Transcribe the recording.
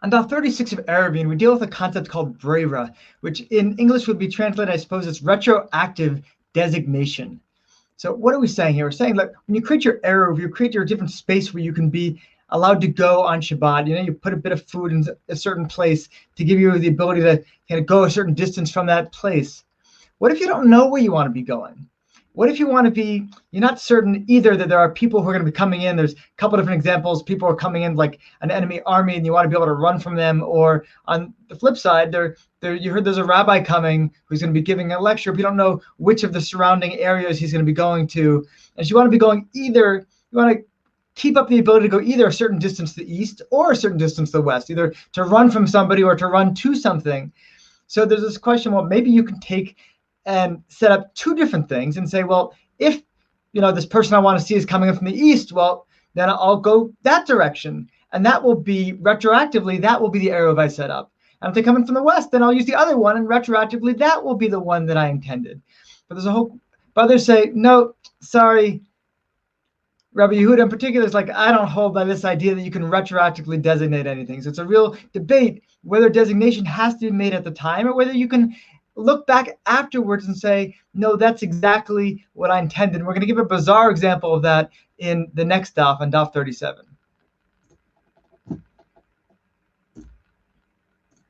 On Daf 36 of Eruvin, we deal with a concept called brera, which in English would be translated, I suppose, as retroactive designation. So what are we saying here? We're saying that when you create your Eruv, you create your different space where you can be allowed to go on Shabbat. You know, you put a bit of food in a certain place to give you the ability to kind of go a certain distance from that place. What if you don't know where you want to be going? What if you want to be, you're not certain either that there are people who are going to be coming in. There's a couple different examples. People are coming in like an enemy army and you want to be able to run from them. Or on the flip side, you heard there's a rabbi coming who's going to be giving a lecture, but you don't know which of the surrounding areas he's going to be going to. And so you want to be going either, you want to keep up the ability to go either a certain distance to the east or a certain distance to the west, either to run from somebody or to run to something. So there's this question, well, maybe you can take and set up two different things and say, well, if this person I want to see is coming in from the east, well, then I'll go that direction. And that will be retroactively, that will be the Eruv I set up. And if they come in from the west, then I'll use the other one, and retroactively, that will be the one that I intended. But there's a whole, but others say, no, sorry, Rabbi Yehuda in particular is like, I don't hold by this idea that you can retroactively designate anything. So it's a real debate whether designation has to be made at the time or whether you can look back afterwards and say, no, that's exactly what I intended. We're going to give a bizarre example of that in the next daf on daf 37.